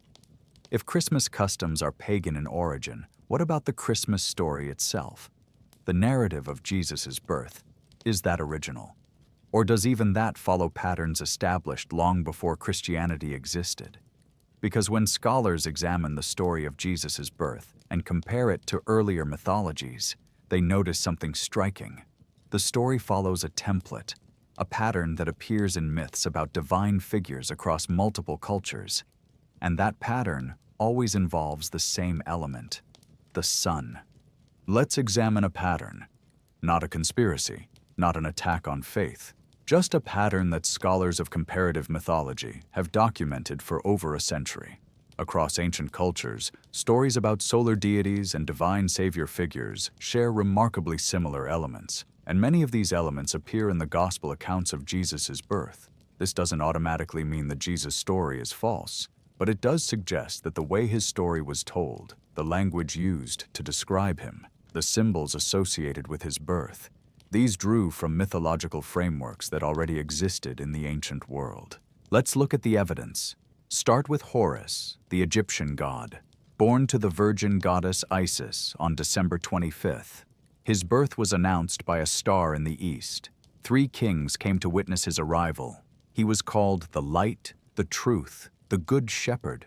If Christmas customs are pagan in origin, what about the Christmas story itself? The narrative of Jesus' birth, is that original? Or does even that follow patterns established long before Christianity existed? Because when scholars examine the story of Jesus' birth and compare it to earlier mythologies, they notice something striking. The story follows a template, a pattern that appears in myths about divine figures across multiple cultures. And that pattern always involves the same element, the sun. Let's examine a pattern, not a conspiracy, not an attack on faith, just a pattern that scholars of comparative mythology have documented for over a century. Across ancient cultures, stories about solar deities and divine savior figures share remarkably similar elements, and many of these elements appear in the gospel accounts of Jesus' birth. This doesn't automatically mean the Jesus story is false. but it does suggest that the way his story was told, the language used to describe him, the symbols associated with his birth, these drew from mythological frameworks that already existed in the ancient world. Let's look at the evidence. Start with Horus, the Egyptian god, born to the virgin goddess Isis on December 25th. His birth was announced by a star in the east. 3 kings came to witness his arrival. He was called the Light, the Truth, the Good Shepherd.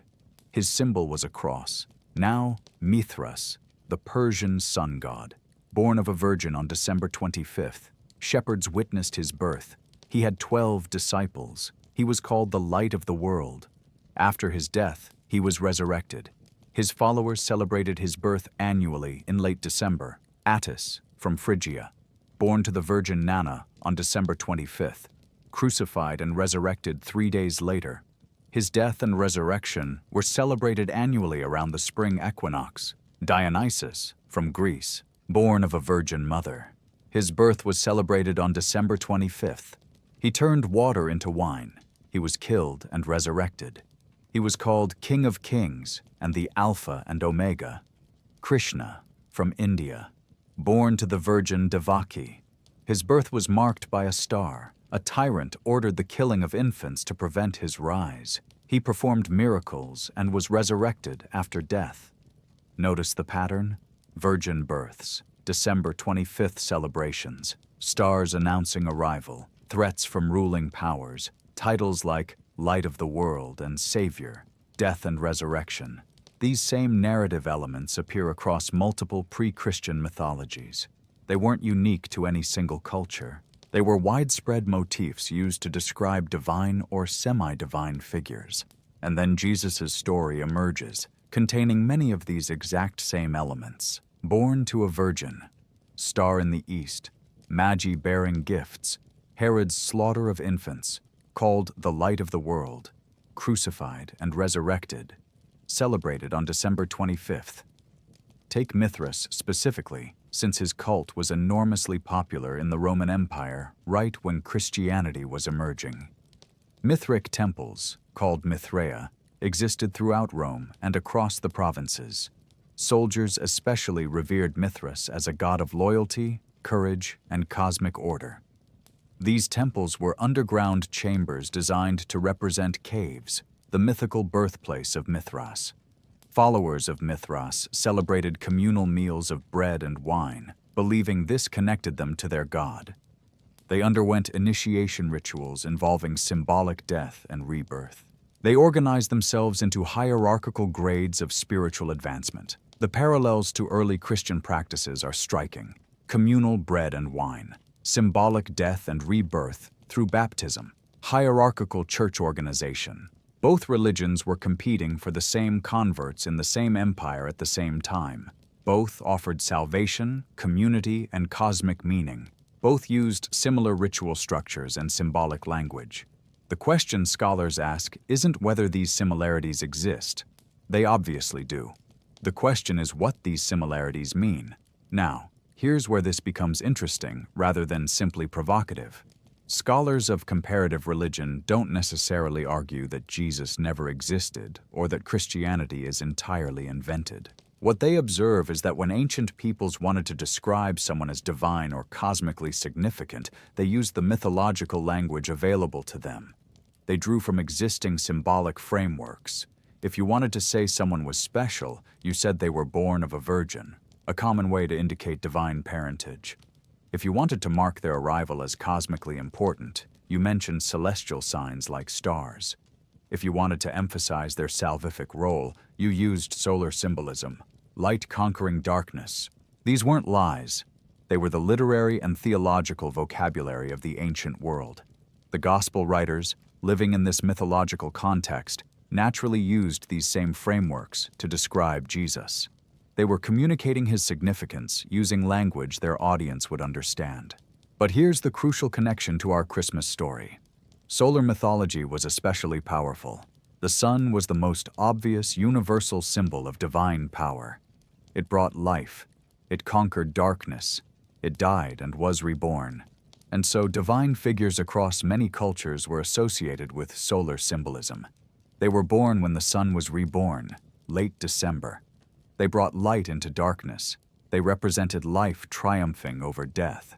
His symbol was a cross. Now, Mithras, the Persian sun god, born of a virgin on December 25th. Shepherds witnessed his birth. He had 12 disciples. He was called the Light of the World. After his death, he was resurrected. His followers celebrated his birth annually in late December. Attis, from Phrygia, born to the Virgin Nana on December 25th, crucified and resurrected 3 days later. His death and resurrection were celebrated annually around the spring equinox. Dionysus, from Greece, born of a virgin mother. His birth was celebrated on December 25th. He turned water into wine. He was killed and resurrected. He was called King of Kings and the Alpha and Omega. Krishna, from India, born to the virgin Devaki. His birth was marked by a star. A tyrant ordered the killing of infants to prevent his rise. He performed miracles and was resurrected after death. Notice the pattern? Virgin births, December 25th celebrations, stars announcing arrival, threats from ruling powers, titles like Light of the World and Savior, death and resurrection. These same narrative elements appear across multiple pre-Christian mythologies. They weren't unique to any single culture. They were widespread motifs used to describe divine or semi-divine figures. And then Jesus' story emerges, containing many of these exact same elements. Born to a virgin, star in the east, Magi bearing gifts, Herod's slaughter of infants, called the Light of the World, crucified and resurrected, celebrated on December 25th. Take Mithras specifically, since his cult was enormously popular in the Roman Empire right when Christianity was emerging. Mithric temples, called Mithraea, existed throughout Rome and across the provinces. Soldiers especially revered Mithras as a god of loyalty, courage, and cosmic order. These temples were underground chambers designed to represent caves, the mythical birthplace of Mithras. Followers of Mithras celebrated communal meals of bread and wine, believing this connected them to their god. They underwent initiation rituals involving symbolic death and rebirth. They organized themselves into hierarchical grades of spiritual advancement. The parallels to early Christian practices are striking. Communal bread and wine, symbolic death and rebirth through baptism, hierarchical church organization. Both religions were competing for the same converts in the same empire at the same time. Both offered salvation, community, and cosmic meaning. Both used similar ritual structures and symbolic language. The question scholars ask isn't whether these similarities exist. They obviously do. The question is what these similarities mean. Now, here's where this becomes interesting rather than simply provocative. Scholars of comparative religion don't necessarily argue that Jesus never existed or that Christianity is entirely invented. What they observe is that when ancient peoples wanted to describe someone as divine or cosmically significant, they used the mythological language available to them. They drew from existing symbolic frameworks. If you wanted to say someone was special, you said they were born of a virgin, a common way to indicate divine parentage. If you wanted to mark their arrival as cosmically important, you mentioned celestial signs like stars. If you wanted to emphasize their salvific role, you used solar symbolism, light conquering darkness. These weren't lies. They were the literary and theological vocabulary of the ancient world. The gospel writers, living in this mythological context, naturally used these same frameworks to describe Jesus. They were communicating his significance using language their audience would understand. But here's the crucial connection to our Christmas story. Solar mythology was especially powerful. The sun was the most obvious universal symbol of divine power. It brought life. It conquered darkness. It died and was reborn. And so divine figures across many cultures were associated with solar symbolism. They were born when the sun was reborn, late December. They brought light into darkness. They represented life triumphing over death.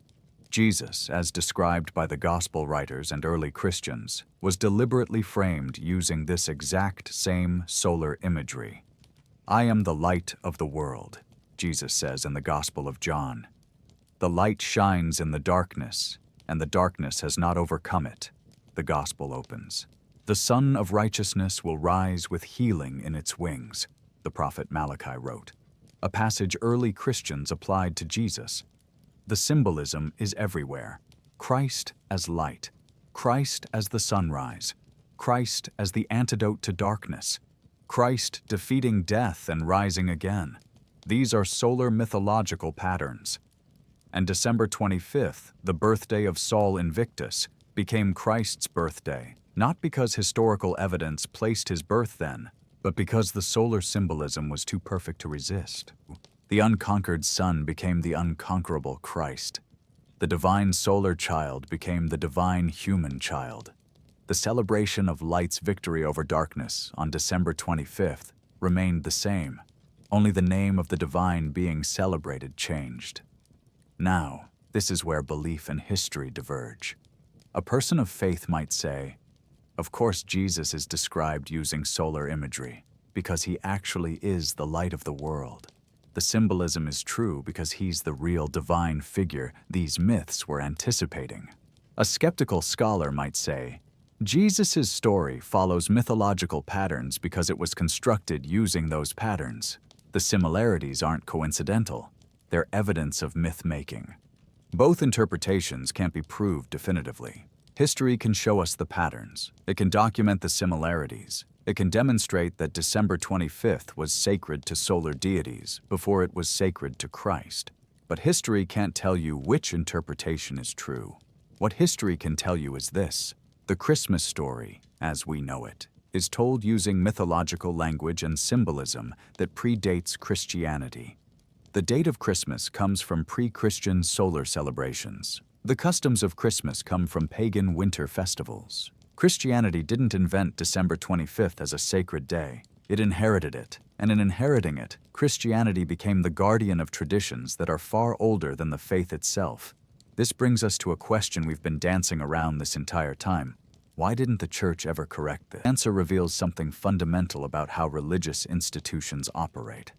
Jesus, as described by the Gospel writers and early Christians, was deliberately framed using this exact same solar imagery. "I am the light of the world," Jesus says in the Gospel of John. "The light shines in the darkness, and the darkness has not overcome it," the Gospel opens. "The Sun of Righteousness will rise with healing in its wings," the prophet Malachi wrote, a passage early Christians applied to Jesus. The symbolism is everywhere. Christ as light, Christ as the sunrise, Christ as the antidote to darkness, Christ defeating death and rising again. These are solar mythological patterns. And December 25th, the birthday of Sol Invictus, became Christ's birthday, not because historical evidence placed his birth then, but because the solar symbolism was too perfect to resist. The unconquered sun became the unconquerable Christ. The divine solar child became the divine human child. The celebration of light's victory over darkness on December 25th remained the same. Only the name of the divine being celebrated changed. Now, this is where belief and history diverge. A person of faith might say, of course Jesus is described using solar imagery, because he actually is the light of the world. The symbolism is true because he's the real divine figure these myths were anticipating. A skeptical scholar might say, Jesus' story follows mythological patterns because it was constructed using those patterns. The similarities aren't coincidental. They're evidence of myth-making. Both interpretations can't be proved definitively. History can show us the patterns. It can document the similarities. It can demonstrate that December 25th was sacred to solar deities before it was sacred to Christ. But history can't tell you which interpretation is true. What history can tell you is this: the Christmas story, as we know it, is told using mythological language and symbolism that predates Christianity. The date of Christmas comes from pre-Christian solar celebrations. The customs of Christmas come from pagan winter festivals. Christianity didn't invent December 25th as a sacred day. It inherited it, and in inheriting it, Christianity became the guardian of traditions that are far older than the faith itself. This brings us to a question we've been dancing around this entire time. Why didn't the church ever correct this? The answer reveals something fundamental about how religious institutions operate.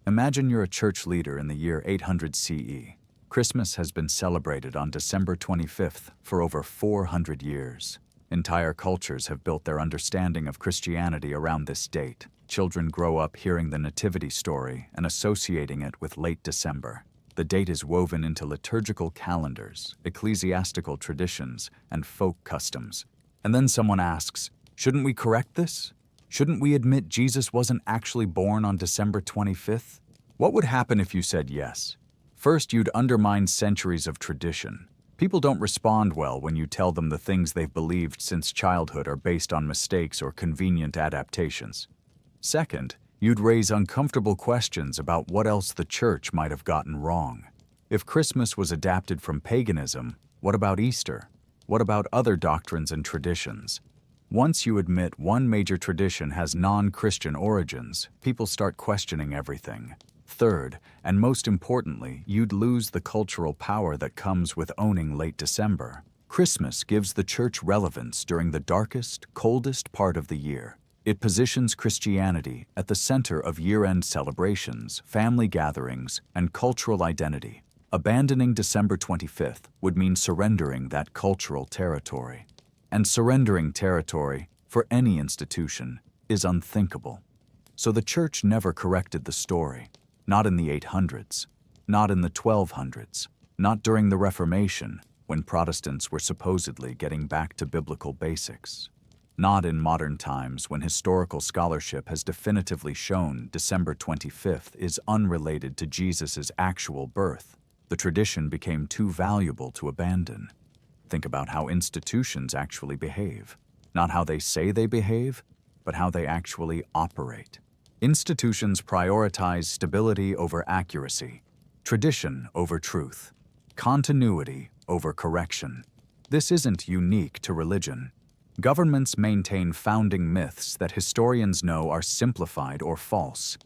Imagine you're a church leader in the year 800 CE. Christmas has been celebrated on December 25th for over 400 years. Entire cultures have built their understanding of Christianity around this date. Children grow up hearing the Nativity story and associating it with late December. The date is woven into liturgical calendars, ecclesiastical traditions, and folk customs. And then someone asks, shouldn't we correct this? Shouldn't we admit Jesus wasn't actually born on December 25th? What would happen if you said yes? First, you'd undermine centuries of tradition. People don't respond well when you tell them the things they've believed since childhood are based on mistakes or convenient adaptations. Second, you'd raise uncomfortable questions about what else the church might have gotten wrong. If Christmas was adapted from paganism, what about Easter? What about other doctrines and traditions? Once you admit one major tradition has non-Christian origins, people start questioning everything. Third, and most importantly, you'd lose the cultural power that comes with owning late December. Christmas gives the church relevance during the darkest, coldest part of the year. It positions Christianity at the center of year-end celebrations, family gatherings, and cultural identity. Abandoning December 25th would mean surrendering that cultural territory. And surrendering territory, for any institution, is unthinkable. So the church never corrected the story. Not in the 800s, not in the 1200s, not during the Reformation, when Protestants were supposedly getting back to biblical basics. Not in modern times when historical scholarship has definitively shown December 25th is unrelated to Jesus' actual birth. The tradition became too valuable to abandon. Think about how institutions actually behave. Not how they say they behave, but how they actually operate. Institutions prioritize stability over accuracy, tradition over truth, continuity over correction. This isn't unique to religion. Governments maintain founding myths that historians know are simplified or false.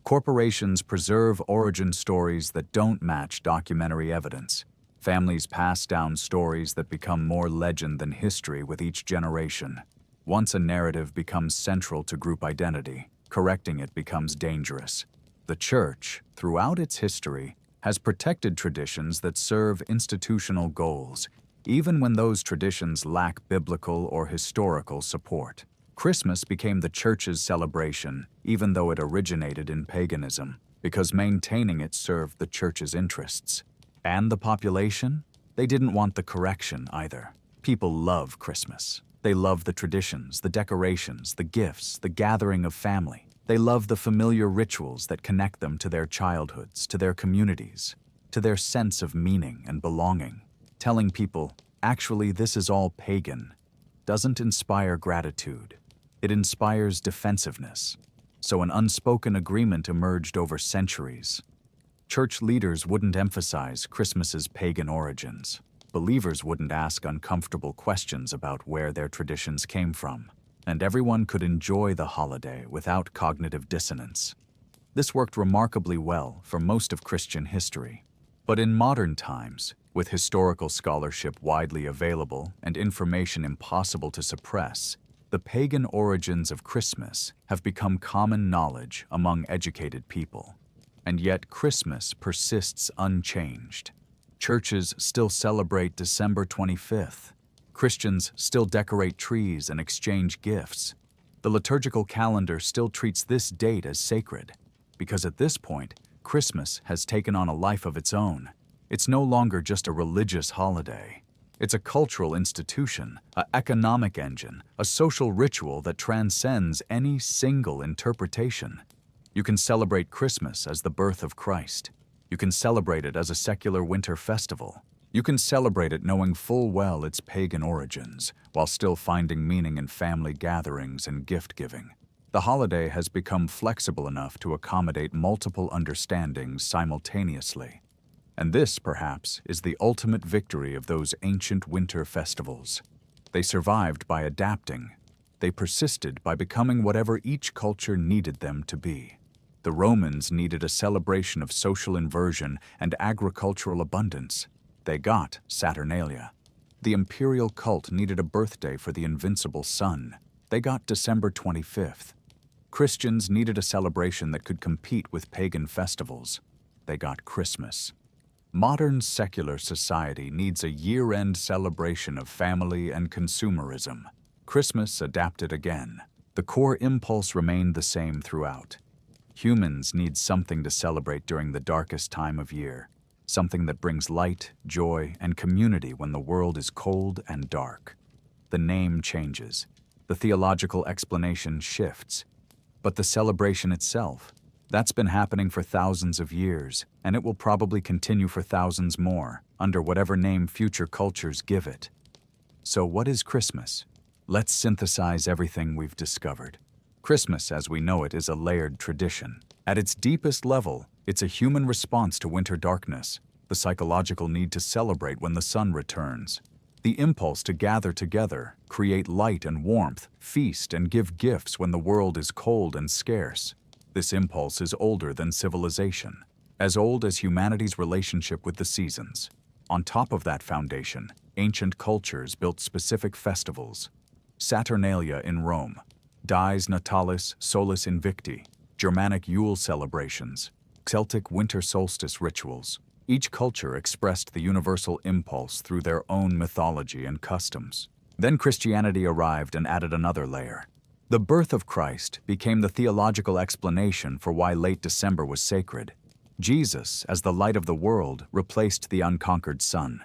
Corporations preserve origin stories that don't match documentary evidence. Families pass down stories that become more legend than history with each generation. Once a narrative becomes central to group identity, correcting it becomes dangerous. The Church, throughout its history, has protected traditions that serve institutional goals, even when those traditions lack biblical or historical support. Christmas became the Church's celebration, even though it originated in paganism, because maintaining it served the Church's interests. And the population? They didn't want the correction either. People love Christmas. They love the traditions, the decorations, the gifts, the gathering of family. They love the familiar rituals that connect them to their childhoods, to their communities, to their sense of meaning and belonging. Telling people, actually, this is all pagan, doesn't inspire gratitude. It inspires defensiveness. So an unspoken agreement emerged over centuries. Church leaders wouldn't emphasize Christmas's pagan origins. Believers wouldn't ask uncomfortable questions about where their traditions came from. And everyone could enjoy the holiday without cognitive dissonance. This worked remarkably well for most of Christian history. But in modern times, with historical scholarship widely available and information impossible to suppress, the pagan origins of Christmas have become common knowledge among educated people. And yet Christmas persists unchanged. Churches still celebrate December 25th. Christians still decorate trees and exchange gifts. The liturgical calendar still treats this date as sacred, because at this point, Christmas has taken on a life of its own. It's no longer just a religious holiday. It's a cultural institution, an economic engine, a social ritual that transcends any single interpretation. You can celebrate Christmas as the birth of Christ. You can celebrate it as a secular winter festival. You can celebrate it knowing full well its pagan origins, while still finding meaning in family gatherings and gift-giving. The holiday has become flexible enough to accommodate multiple understandings simultaneously. And this, perhaps, is the ultimate victory of those ancient winter festivals. They survived by adapting. They persisted by becoming whatever each culture needed them to be. The Romans needed a celebration of social inversion and agricultural abundance. They got Saturnalia. The imperial cult needed a birthday for the invincible sun. They got December 25th. Christians needed a celebration that could compete with pagan festivals. They got Christmas. Modern secular society needs a year-end celebration of family and consumerism. Christmas adapted again. The core impulse remained the same throughout. Humans need something to celebrate during the darkest time of year. Something that brings light, joy, and community when the world is cold and dark. The name changes. The theological explanation shifts. But the celebration itself, that's been happening for thousands of years, and it will probably continue for thousands more, under whatever name future cultures give it. So what is Christmas? Let's synthesize everything we've discovered. Christmas, as we know it, is a layered tradition. At its deepest level, it's a human response to winter darkness, the psychological need to celebrate when the sun returns, the impulse to gather together, create light and warmth, feast and give gifts when the world is cold and scarce. This impulse is older than civilization, as old as humanity's relationship with the seasons. On top of that foundation, ancient cultures built specific festivals. Saturnalia in Rome, Dies Natalis Solis Invicti, Germanic Yule celebrations, Celtic winter solstice rituals. Each culture expressed the universal impulse through their own mythology and customs. Then Christianity arrived and added another layer. The birth of Christ became the theological explanation for why late December was sacred. Jesus, as the light of the world, replaced the unconquered sun.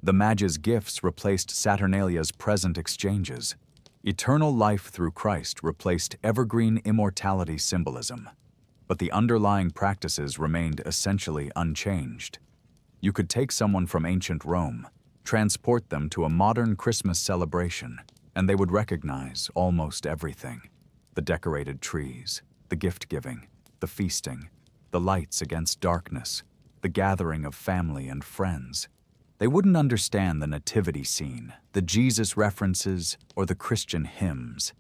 The Magi's gifts replaced Saturnalia's present exchanges. Eternal life through Christ replaced evergreen immortality symbolism. But the underlying practices remained essentially unchanged. You could take someone from ancient Rome, transport them to a modern Christmas celebration, and they would recognize almost everything. The decorated trees, the gift-giving, the feasting, the lights against darkness, the gathering of family and friends. They wouldn't understand the nativity scene, the Jesus references, or the Christian hymns.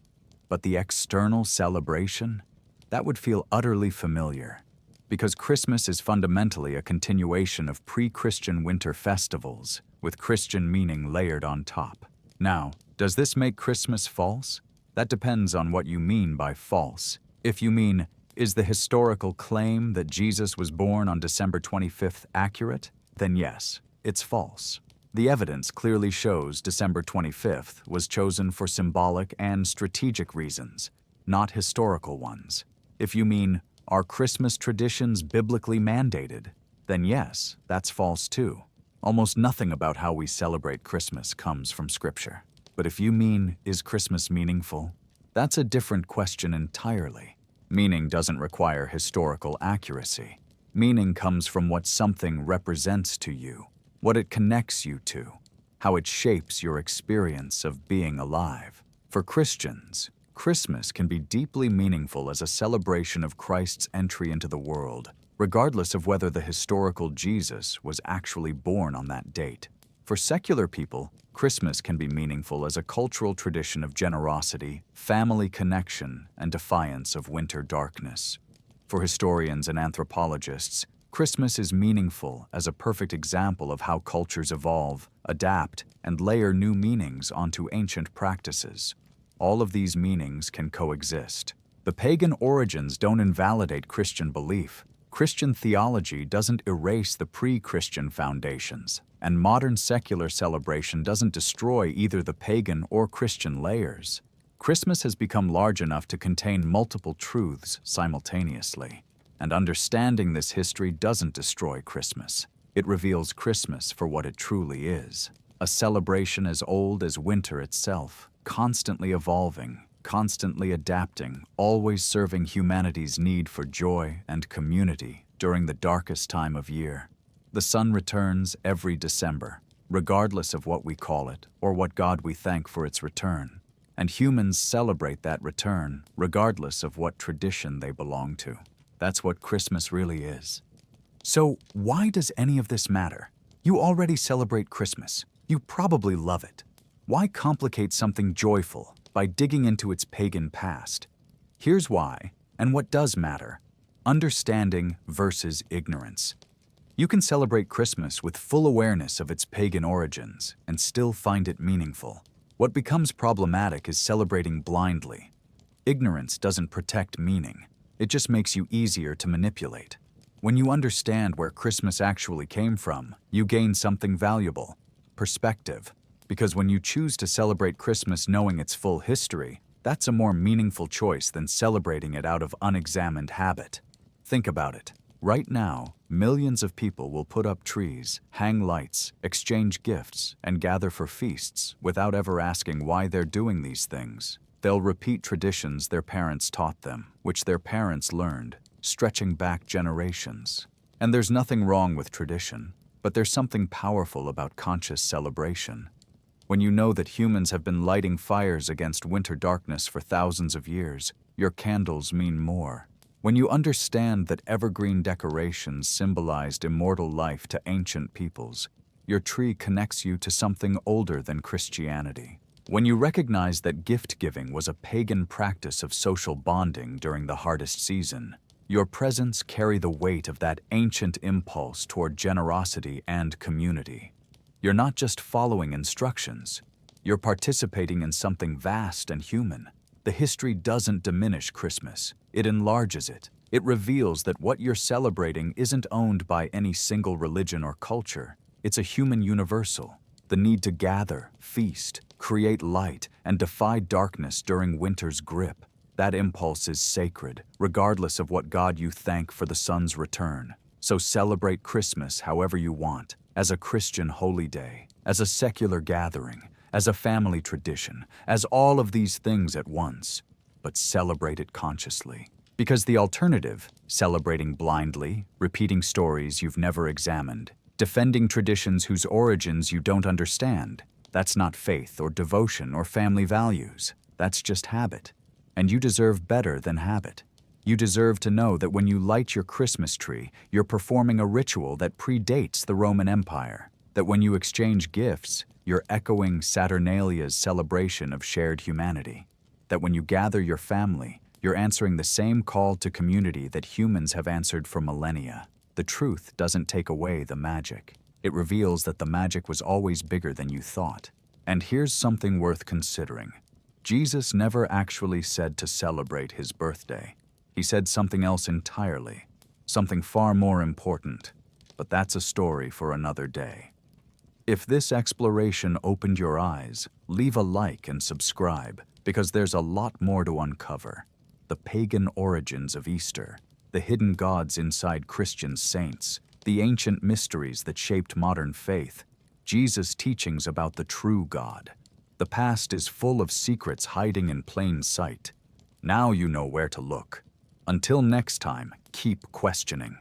But the external celebration? That would feel utterly familiar, because Christmas is fundamentally a continuation of pre-Christian winter festivals, with Christian meaning layered on top. Now, does this make Christmas false? That depends on what you mean by false. If you mean, is the historical claim that Jesus was born on December 25th accurate? Then yes, it's false. The evidence clearly shows December 25th was chosen for symbolic and strategic reasons, not historical ones. If you mean, are Christmas traditions biblically mandated? Then yes, that's false too. Almost nothing about how we celebrate Christmas comes from Scripture. But if you mean, is Christmas meaningful? That's a different question entirely. Meaning doesn't require historical accuracy. Meaning comes from what something represents to you, what it connects you to, how it shapes your experience of being alive. For Christians, Christmas can be deeply meaningful as a celebration of Christ's entry into the world, regardless of whether the historical Jesus was actually born on that date. For secular people, Christmas can be meaningful as a cultural tradition of generosity, family connection, and defiance of winter darkness. For historians and anthropologists, Christmas is meaningful as a perfect example of how cultures evolve, adapt, and layer new meanings onto ancient practices. All of these meanings can coexist. The pagan origins don't invalidate Christian belief. Christian theology doesn't erase the pre-Christian foundations, and modern secular celebration doesn't destroy either the pagan or Christian layers. Christmas has become large enough to contain multiple truths simultaneously, and understanding this history doesn't destroy Christmas. It reveals Christmas for what it truly is, a celebration as old as winter itself, constantly evolving, constantly adapting, always serving humanity's need for joy and community during the darkest time of year. The sun returns every December, regardless of what we call it or what God we thank for its return. And humans celebrate that return, regardless of what tradition they belong to. That's what Christmas really is. So, why does any of this matter? You already celebrate Christmas. You probably love it. Why complicate something joyful by digging into its pagan past? Here's why, and what does matter. Understanding versus ignorance. You can celebrate Christmas with full awareness of its pagan origins and still find it meaningful. What becomes problematic is celebrating blindly. Ignorance doesn't protect meaning. It just makes you easier to manipulate. When you understand where Christmas actually came from, you gain something valuable: perspective. Because when you choose to celebrate Christmas knowing its full history, that's a more meaningful choice than celebrating it out of unexamined habit. Think about it. Right now, millions of people will put up trees, hang lights, exchange gifts, and gather for feasts without ever asking why they're doing these things. They'll repeat traditions their parents taught them, which their parents learned, stretching back generations. And there's nothing wrong with tradition, but there's something powerful about conscious celebration. When you know that humans have been lighting fires against winter darkness for thousands of years, your candles mean more. When you understand that evergreen decorations symbolized immortal life to ancient peoples, your tree connects you to something older than Christianity. When you recognize that gift-giving was a pagan practice of social bonding during the hardest season, your presents carry the weight of that ancient impulse toward generosity and community. You're not just following instructions, you're participating in something vast and human. The history doesn't diminish Christmas, it enlarges it. It reveals that what you're celebrating isn't owned by any single religion or culture. It's a human universal. The need to gather, feast, create light, and defy darkness during winter's grip. That impulse is sacred, regardless of what God you thank for the sun's return. So celebrate Christmas however you want, as a Christian holy day, as a secular gathering, as a family tradition, as all of these things at once, but celebrate it consciously. Because the alternative, celebrating blindly, repeating stories you've never examined, defending traditions whose origins you don't understand, that's not faith or devotion or family values. That's just habit. And you deserve better than habit. You deserve to know that when you light your Christmas tree, you're performing a ritual that predates the Roman Empire. That when you exchange gifts, you're echoing Saturnalia's celebration of shared humanity. That when you gather your family, you're answering the same call to community that humans have answered for millennia. The truth doesn't take away the magic. It reveals that the magic was always bigger than you thought. And here's something worth considering. Jesus never actually said to celebrate his birthday. He said something else entirely, something far more important. But that's a story for another day. If this exploration opened your eyes, leave a like and subscribe, because there's a lot more to uncover. The pagan origins of Easter, the hidden gods inside Christian saints, the ancient mysteries that shaped modern faith, Jesus' teachings about the true God. The past is full of secrets hiding in plain sight. Now you know where to look. Until next time, keep questioning.